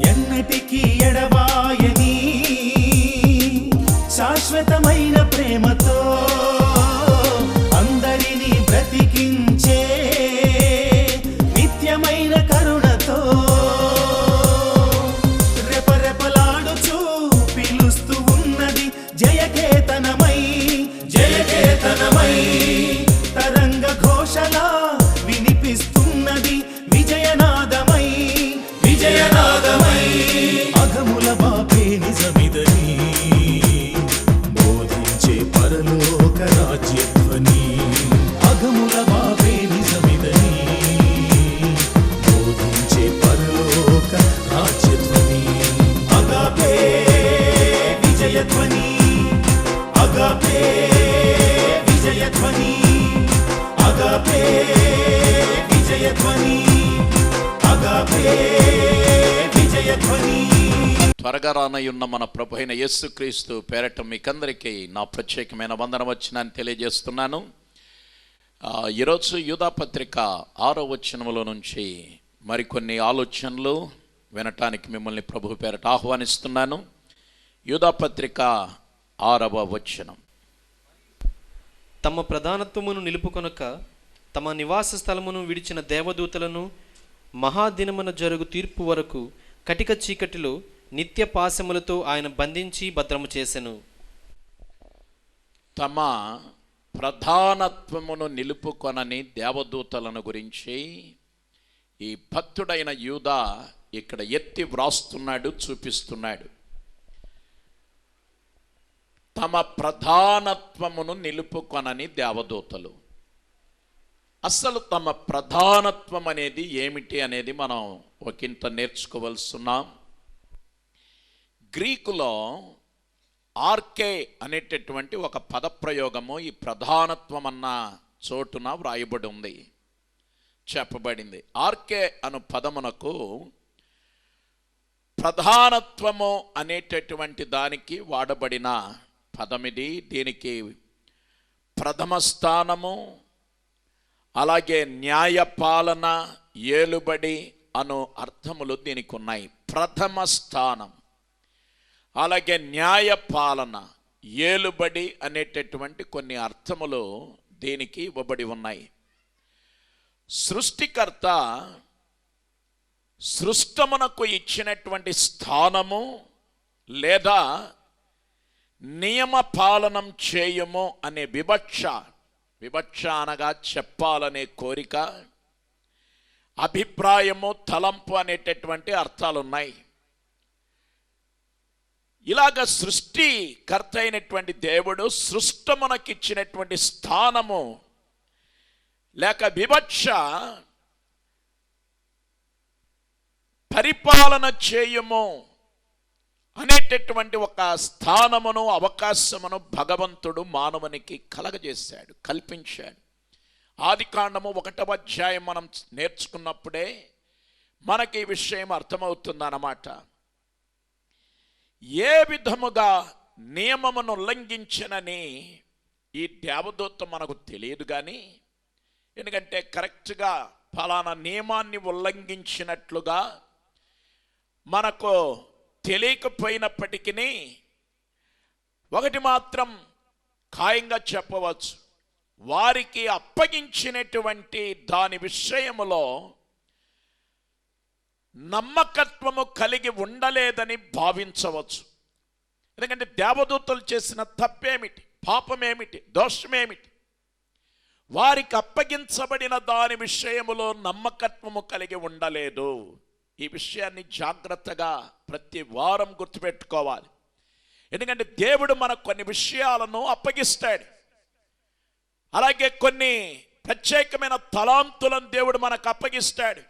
ఎన్నటికీ ఎడబాయని శాశ్వతమైన ప్రేమతో అందరినీ బ్రతికించే నిత్యమైన కరుణతో రెపరెపలాడుచూ పిలుస్తూ ఉన్నది జయకేతనమై జయకేతనమై తరంగ ఘోషలా వినిపిస్తున్నది విజయనాదమై విజయనాదమై అఘముల బాపే నిజమిదని బోధించే పరలోక రాజ్యధ్వని అఘముల బాపే నిజమిదని బోధించే పరలోక రాజ్యధ్వని అగాపే విజయధ్వని అగాపే విజయధ్వని అగాపే విజయధ్వని త్వరగా రానయ్యున్న మన ప్రభు అయిన యేసుక్రీస్తు పేరట మీకందరికీ నా ప్రత్యేకమైన వందనం వచ్చినాన్ని తెలియజేస్తున్నాను. ఈరోజు యూదా పత్రిక 6వ వచనములో నుంచి మరికొన్ని ఆలోచనలు వినటానికి మిమ్మల్ని ప్రభు పేరట ఆహ్వానిస్తున్నాను. యూదా పత్రిక 6వ వచనం. తమ ప్రధానత్వమును నిలుపుకొనక తమ నివాస స్థలమును విడిచిన దేవదూతలను మహాదినమున జరుగు తీర్పు వరకు కటిక చీకటిలో నిత్య పాశములతో ఆయన బంధించి భద్రము చేసెను. తమ ప్రధానత్వమును నిలుపుకొనని దేవదూతలను గురించి ఈ భక్తుడైన యూదా ఇక్కడ ఎత్తి వ్రాస్తున్నాడు, చూపిస్తున్నాడు. తమ ప్రధానత్వమును నిలుపుకొనని దేవదూతలు. అసలు తమ ప్రధానత్వం అనేది ఏమిటి అనేది మనం ఒకంత నేర్చుకోవలసిన్నాం. గ్రీకులో ఆర్కే అనేటటువంటి ఒక పదప్రయోగము ఈ ప్రధానత్వం అన్న చోటున వ్రాయబడి ఉంది, చెప్పబడింది. ఆర్కే అను పదమునకు ప్రధానత్వము అనేటటువంటి దానికి వాడబడిన పదమిది. దీనికి ప్రథమ స్థానము, అలాగే న్యాయపాలన, ఏలుబడి అను అర్థములు దీనికి ఉన్నాయి. ప్రథమ స్థానం, అలాగే న్యాయపాలన, ఏలుబడి అనేటటువంటి కొన్ని అర్థములు దీనికి ఇవ్వబడి ఉన్నాయి. సృష్టికర్త సృష్టమునకు ఇచ్చినటువంటి స్థానము లేదా నియమ పాలనం చేయము అనే వివక్ష అనగా చెప్పాలనే కోరిక, అభిప్రాయము, తలంపు అనేటటువంటి అర్థాలు ఉన్నాయి. ఇలాగ సృష్టికర్త అయినటువంటి దేవుడు సృష్టమునకిచ్చినటువంటి స్థానము లేక వివక్ష, పరిపాలన చేయము అనేటటువంటి ఒక స్థానమును, అవకాశమును భగవంతుడు మానవునికి కలగజేశాడు, కల్పించాడు. ఆదికాండము 1వ అధ్యాయం మనం నేర్చుకున్నప్పుడే మనకి ఈ విషయం అర్థమవుతుందన్నమాట. ఏ విధముగా నియమమును ఉల్లంఘించనని ఈ దేవదూత మనకు తెలియదు, కానీ ఎందుకంటే కరెక్ట్గా ఫలానా నియమాన్ని ఉల్లంఘించినట్లుగా మనకు తెలియకపోయినప్పటికీ ఒకటి మాత్రం ఖాయంగా చెప్పవచ్చు, వారికి అప్పగించినటువంటి దాని విషయములో నమ్మకత్వము కలిగి ఉండలేదని భావించవచ్చు. ఎందుకంటే దేవదూతలు చేసిన తప్పేమిటి, పాపమేమిటి, దోషమేమిటి? వారికి అప్పగించబడిన దాని విషయములో నమ్మకత్వము కలిగి ఉండలేదు. ఈ విషయాన్ని జాగ్రత్తగా ప్రతి వారం గుర్తుపెట్టుకోవాలి. ఎందుకంటే దేవుడు మనకు కొన్ని విషయాలను అప్పగిస్తాడు, అలాగే కొన్ని ప్రత్యేకమైన తలాంతులను దేవుడు మనకు అప్పగిస్తాడు.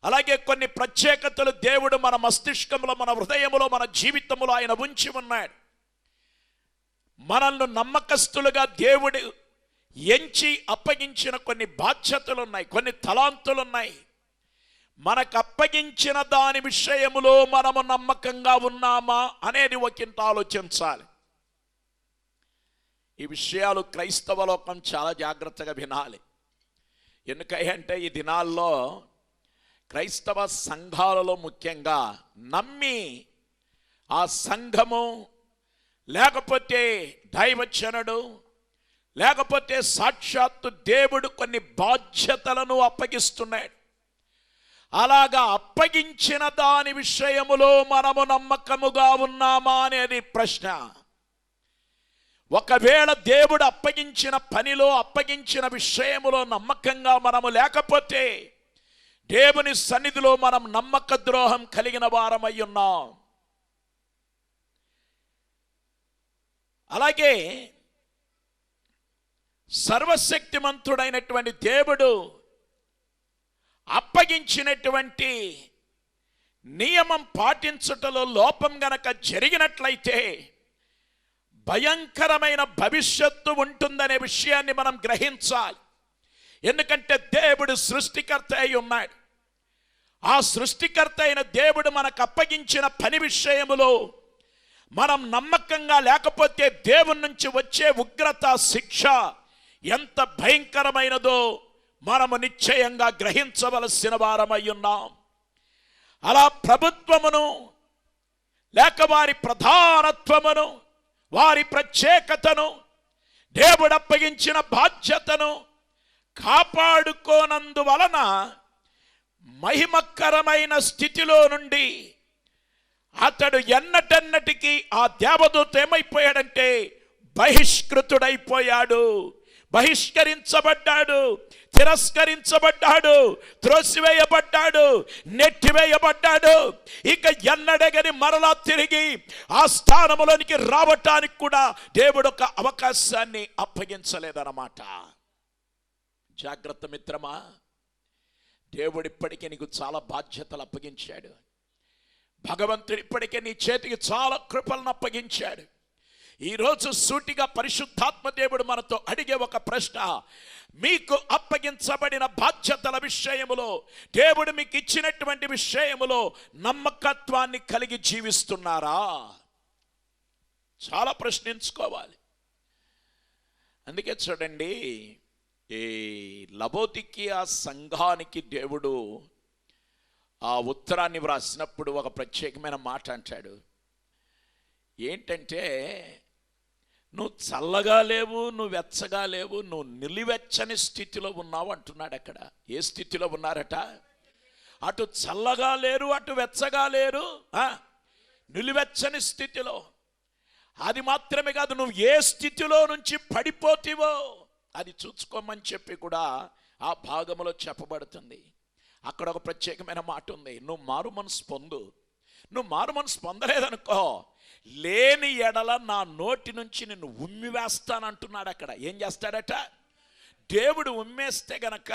అలాగే కొన్ని ప్రత్యేకతలు దేవుడు మన మస్తిష్కంలో, మన హృదయంలో, మన జీవితంలో ఆయన ఉంచి ఉన్నాడు. మనల్ని నమ్మకస్తులుగా దేవుడు ఎంచి అప్పగించిన కొన్ని బాధ్యతలు ఉన్నాయి, కొన్ని తలాంతులు ఉన్నాయి. మనకు అప్పగించిన దాని విషయములో మనము నమ్మకంగా ఉన్నామా అనేది ఒకంత ఆలోచించాలి. ఈ విషయాలు క్రైస్తవ లోకం చాలా జాగ్రత్తగా వినాలి. ఎందుకంటే ఈ దినాల్లో క్రైస్తవ సంఘాలలో ముఖ్యంగా నమ్మి ఆ సంఘము లేకపోతే దైవజనుడు లేకపోతే సాక్షాత్తు దేవుడు కొన్ని బాధ్యతలను అప్పగిస్తున్నాడు. అలాగా అప్పగించిన దాని విషయములో మనము నమ్మకముగా ఉన్నామా అనేది ప్రశ్న. ఒకవేళ దేవుడు అప్పగించిన పనిలో, అప్పగించిన విషయములో నమ్మకంగా మనము లేకపోతే దేవుని సన్నిధిలో మనం నమ్మక ద్రోహం కలిగిన వారమై ఉన్నాం. అలాగే సర్వశక్తిమంతుడైనటువంటి దేవుడు అప్పగించినటువంటి నియమం పాటించుటలో లోపం గనక జరిగినట్లయితే భయంకరమైన భవిష్యత్తు ఉంటుందనే విషయాన్ని మనం గ్రహించాలి. ఎందుకంటే దేవుడు సృష్టికర్త అయి ఉన్నాడు. ఆ సృష్టికర్త అయిన దేవుడు మనకు అప్పగించిన పని విషయములో మనం నమ్మకంగా లేకపోతే దేవుని నుంచి వచ్చే ఉగ్రత, శిక్ష ఎంత భయంకరమైనదో మనము నిశ్చయంగా గ్రహించవలసిన వారమై ఉన్నాం. అలా ప్రభుత్వమును లేక వారి ప్రధానత్వమును, వారి ప్రత్యేకతను, దేవుడు అప్పగించిన బాధ్యతను కాపాడుకోనందువలన మహిమకరమైన స్థితిలో నుండి అతడు ఎన్నటన్నటికీ ఆ దేవదూత ఏమైపోయాడంటే బహిష్కృతుడైపోయాడు, బహిష్కరించబడ్డాడు, తిరస్కరించబడ్డాడు, త్రోసివేయబడ్డాడు, నెట్టివేయబడ్డాడు. ఇక ఎన్నడగని మరలా తిరిగి ఆ స్థానములోనికి రావటానికి కూడా దేవుడు ఒక అవకాశాన్ని అప్పగించలేదన్నమాట. జాగ్రత్త మిత్రమా, దేవుడు ఇప్పటికే నీకు చాలా బాధ్యతలు అప్పగించాడు. భగవంతుడు ఇప్పటికే నీ చేతికి చాలా కృపలను అప్పగించాడు. ఈరోజు సూటిగా పరిశుద్ధాత్మ దేవుడు మనతో అడిగే ఒక ప్రశ్న, మీకు అప్పగించబడిన బాధ్యతల విషయములో, దేవుడు మీకు ఇచ్చినటువంటి విషయములో నమ్మకత్వాన్ని కలిగి జీవిస్తున్నారా? చాలా ప్రశ్నించుకోవాలి. అందుకే చూడండి, ఈ లవోదికీయ సంఘానికి దేవుడు ఆ ఉత్తరాన్ని వ్రాసినప్పుడు ఒక ప్రత్యేకమైన మాట అంటాడు. ఏంటంటే, నువ్వు చల్లగా లేవు, నువ్వు వెచ్చగా లేవు, నువ్వు నిలివెచ్చని స్థితిలో ఉన్నావు అంటున్నాడు. అక్కడ ఏ స్థితిలో ఉన్నారట? అటు చల్లగా లేరు, అటు వెచ్చగా లేరు, నిలివెచ్చని స్థితిలో. అది మాత్రమే కాదు, నువ్వు ఏ స్థితిలో నుంచి పడిపోతావో అది చూసుకోమని చెప్పి కూడా ఆ భాగంలో చెప్పబడుతుంది. అక్కడ ఒక ప్రత్యేకమైన మాట ఉంది, నువ్వు మారు మనసు పొందు. నువ్వు మారు మనసు పొందలేదనుకో, లేని ఎడల నా నోటి నుంచి నిన్ను ఉమ్మివేస్తానంటున్నాడు. అక్కడ ఏం చేస్తాడట? దేవుడు ఉమ్మేస్తే గనక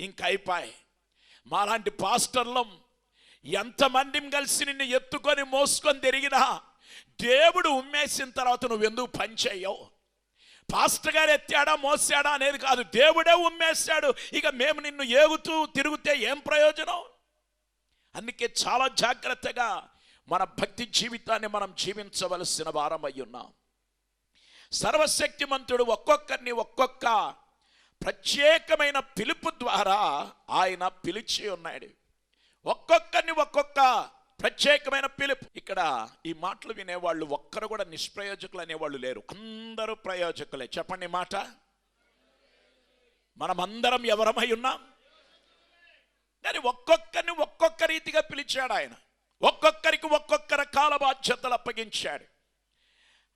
ఇంక అయిపోయి. మాలాంటి పాస్టర్లం ఎంతమందిని కలిసి నిన్ను ఎత్తుకొని మోసుకొని తిరిగినా దేవుడు ఉమ్మేసిన తర్వాత నువ్వు ఎందుకు పని చేయవు? పాస్టర్ గారు ఎత్తాడా మోసాడా అనేది కాదు, దేవుడే ఉమ్మేశాడు. ఇక మేము నిన్ను ఏగుతూ తిరిగితే ఏం ప్రయోజనం? అందుకే చాలా జాగ్రత్తగా మన భక్తి జీవితాన్ని మనం జీవించవలసిన వారమై ఉన్నాం. సర్వశక్తిమంతుడు ఒక్కొక్కరిని ఒక్కొక్క ప్రత్యేకమైన పిలుపు ద్వారా ఆయన పిలిచి ఉన్నాడు. ఒక్కొక్కరిని ఒక్కొక్క ప్రత్యేకమైన పిలుపు. ఇక్కడ ఈ మాటలు వినేవాళ్ళు ఒక్కరు కూడా నిష్ప్రయోజకులు అనేవాళ్ళు లేరు, అందరూ ప్రయోజకులే. చెప్పండి మాట. మనమందరం ఎవరమై ఉన్నాం? కానీ ఒక్కొక్కరిని ఒక్కొక్క రీతిగా పిలిచాడు ఆయన. ఒక్కొక్కరికి ఒక్కొక్క రకాల బాధ్యతలు అప్పగించాడు.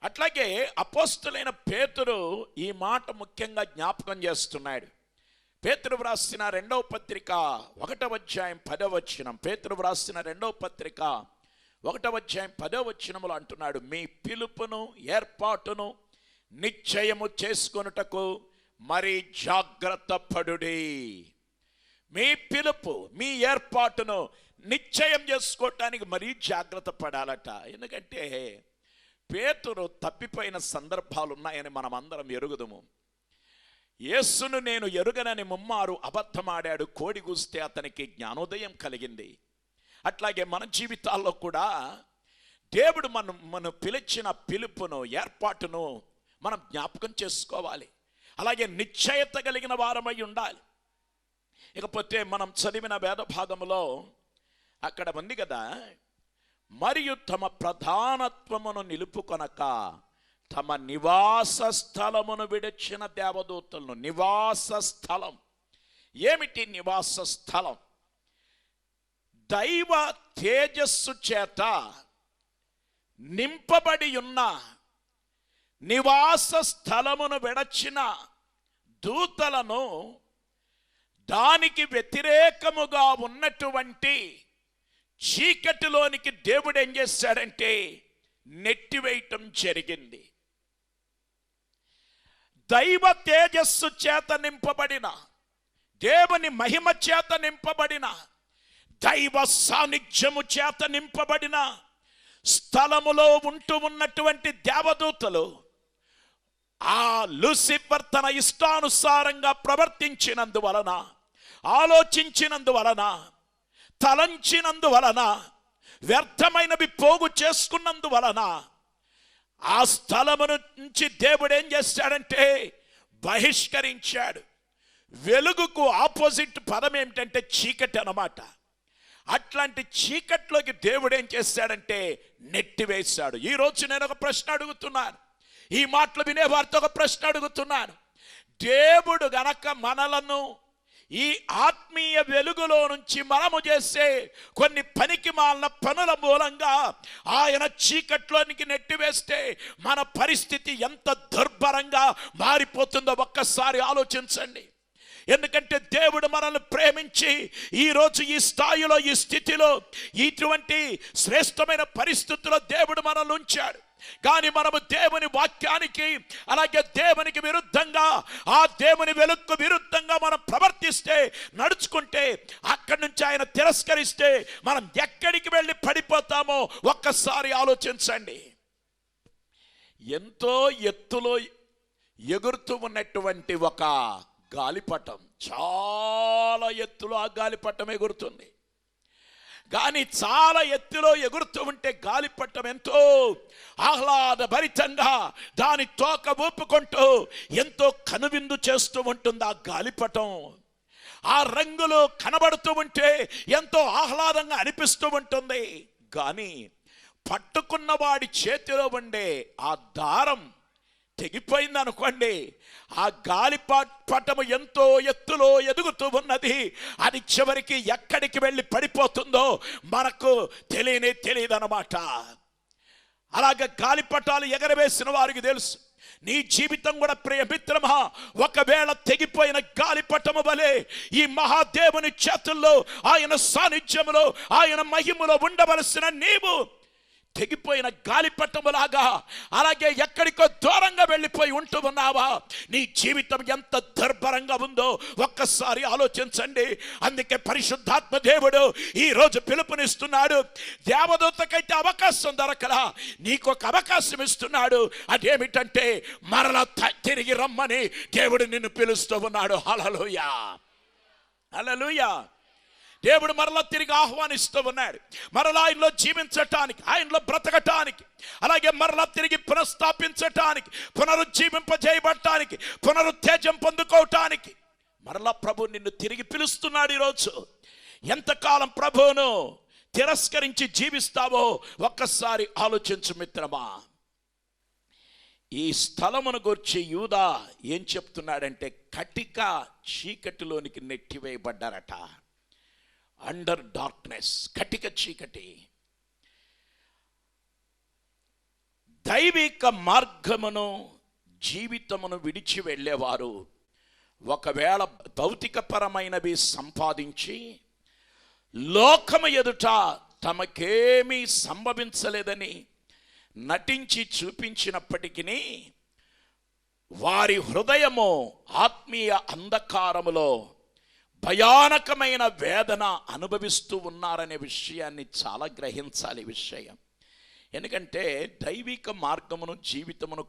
అట్లాగే అపోస్తులైన పేతురు ఈ మాట ముఖ్యంగా జ్ఞాపకం చేస్తున్నాడు. పేతురు వ్రాసిన 2వ పత్రిక 1వ అధ్యాయం 10వ వచనం. పేతురు వ్రాసిన 2వ పత్రిక 1వ అధ్యాయం 10వ వచనములో అంటున్నాడు, మీ పిలుపును ఏర్పాటును నిశ్చయము చేసుకొనుటకు మరి జాగ్రత్త పడుడి. మీ పిలుపు, మీ ఏర్పాటును నిశ్చయం చేసుకోవటానికి మరీ జాగ్రత్త పడాలట. ఎందుకంటే పేతురు తప్పిపోయిన సందర్భాలు ఉన్నాయని మనం అందరం ఎరుగుదము. యేసును నేను ఎరుగనని ముమ్మారు అబద్ధమాడాడు, కోడి కూస్తే అతనికి జ్ఞానోదయం కలిగింది. అట్లాగే మన జీవితాల్లో కూడా దేవుడు మనం పిలిచిన పిలుపును, ఏర్పాటును మనం జ్ఞాపకం చేసుకోవాలి. అలాగే నిశ్చయత కలిగిన వారమై ఉండాలి. ఇకపోతే మనం చదివిన వేద భాగంలో అక్కడ ఉంది కదా, మరియు తమ ప్రధానత్వమును నిలుపుకొనక తమ నివాస స్థలమును విడిచిన దేవదూతలను. నివాస స్థలం ఏమిటి? నివాస స్థలం దైవ తేజస్సు చేత నింపబడి ఉన్న నివాస స్థలమును విడచిన దూతలను దానికి వ్యతిరేకముగా ఉన్నటువంటి చీకటిలోనికి దేవుడు ఏం చేశాడంటే నెట్టివేయటం జరిగింది. దైవ తేజస్సు చేత నింపబడిన, దేవుని మహిమ చేత నింపబడిన, దైవ సాన్నిధ్యము చేత నింపబడిన స్థలములో ఉంటూ ఉన్నటువంటి దేవదూతలు ఆ లూసిఫర్ తన ఇష్టానుసారంగా ప్రవర్తించినందువలన, ఆలోచించినందువలన, తలంచినందువలన, వ్యర్థమైనవి పోగు చేసుకున్నందువలన ఆ స్థలము నుంచి దేవుడు ఏం చేశాడంటే బహిష్కరించాడు. వెలుగుకు ఆపోజిట్ పదం ఏమిటంటే చీకటి అన్నమాట. అట్లాంటి చీకట్లోకి దేవుడు ఏం చేశాడంటే నెట్టివేశాడు. ఈరోజు నేను ఒక ప్రశ్న అడుగుతున్నాను, ఈ మాటలు వినే వారితో ఒక ప్రశ్న అడుగుతున్నాను. దేవుడు గనక మనలను ఈ ఆత్మీయ వెలుగులో నుంచి మనము చేసే కొన్ని పనికి మాలిన పనుల మూలంగా ఆయన చీకట్లోనికి నెట్టివేస్తే మన పరిస్థితి ఎంత దుర్భరంగా మారిపోతుందో ఒక్కసారి ఆలోచించండి. ఎందుకంటే దేవుడు మనల్ని ప్రేమించి ఈరోజు ఈ స్థాయిలో, ఈ స్థితిలో, ఇటువంటి శ్రేష్టమైన పరిస్థితుల్లో దేవుడు మనల్ని ఉంచాడు. కానీ మనము దేవుని వాక్యానికి, అలాగే దేవునికి విరుద్ధంగా, ఆ దేవుని వెలుగుకు విరుద్ధంగా మనం ప్రవర్తిస్తే, నడుచుకుంటే, అక్కడి నుంచి ఆయన తిరస్కరిస్తే మనం ఎక్కడికి వెళ్ళి పడిపోతామో ఒక్కసారి ఆలోచించండి. ఎంతో ఎత్తులో ఎగురుతూ ఉన్నటువంటి ఒక గాలిపటం, చాలా ఎత్తులో ఆ గాలిపటం ఎగురుతుంది. కానీ చాలా ఎత్తులో ఎగురుతూ ఉంటే గాలిపటం ఎంతో ఆహ్లాదభరితంగా దాని తోక ఊపుకుంటూ ఎంతో కనువిందు చేస్తూ ఉంటుంది ఆ గాలిపటం. ఆ రంగులు కనబడుతూ ఉంటే ఎంతో ఆహ్లాదంగా అనిపిస్తూ ఉంటుంది. కానీ పట్టుకున్న వాడి చేతిలో ఉండే ఆ దారం తెగిపోయింది అనుకోండి, ఆ గాలిపటము ఎంతో ఎత్తులో ఎదుగుతూ ఉన్నది. అది చివరికి ఎక్కడికి వెళ్ళి పడిపోతుందో మనకు తెలియదన్నమాట. అలాగే గాలిపటాలు ఎగరవేసిన వారికి తెలుసు. నీ జీవితం కూడా ప్రియ మిత్రమా, ఒకవేళ తెగిపోయిన గాలిపటము వలె ఈ మహాదేవుని చేతుల్లో, ఆయన సాన్నిధ్యములో, ఆయన మహిమలో ఉండవలసిన నీవు తెగిపోయిన గాలిపటములాగా, అలాగే ఎక్కడికో దూరంగా వెళ్ళిపోయి ఉంటూ ఉన్నావా? నీ జీవితం ఎంత దుర్భరంగా ఉందో ఒక్కసారి ఆలోచించండి. అందుకే పరిశుద్ధాత్మ దేవుడు ఈ రోజు పిలుపునిస్తున్నాడు. దేవదూతకైతే అవకాశం దొరకలా, నీకు ఒక అవకాశం ఇస్తున్నాడు. అదేమిటంటే మరలా తిరిగి రమ్మని దేవుడు నిన్ను పిలుస్తూ ఉన్నాడు. హల్లెలూయా, హల్లెలూయా. దేవుడు మరలా తిరిగి ఆహ్వానిస్తూ ఉన్నాడు. మరలా ఆయనలో జీవించటానికి, ఆయనలో బ్రతకటానికి, అలాగే మరలా తిరిగి పునఃస్థాపించటానికి, పునరుజ్జీవింపజేయబడటానికి, పునరుత్తేజం పొందుకోవటానికి మరలా ప్రభు నిన్ను తిరిగి పిలుస్తున్నాడు. ఈరోజు ఎంతకాలం ప్రభువును తిరస్కరించి జీవిస్తావో ఒక్కసారి ఆలోచించు మిత్రమా. ఈ స్థలమును గురించి యూదా ఏం చెప్తున్నాడంటే కటిక చీకటిలోనికి నెట్టివేయబడ్డారట. అండర్ డార్క్నెస్, కటిక చీకటి. దైవిక మార్గమును, జీవితమును విడిచి వెళ్ళేవారు ఒకవేళ భౌతికపరమైనవి సంపాదించి లోకము ఎదుట తమకేమీ సంభవించలేదని నటించి చూపించినప్పటికీ వారి హృదయము ఆత్మీయ అంధకారములో భయానకమైన వేదన అనుభవిస్తూ ఉన్నారనే విషయాన్ని చాలా గ్రహించాలి విషయం. ఎందుకంటే దైవిక మార్గమును జీవితమును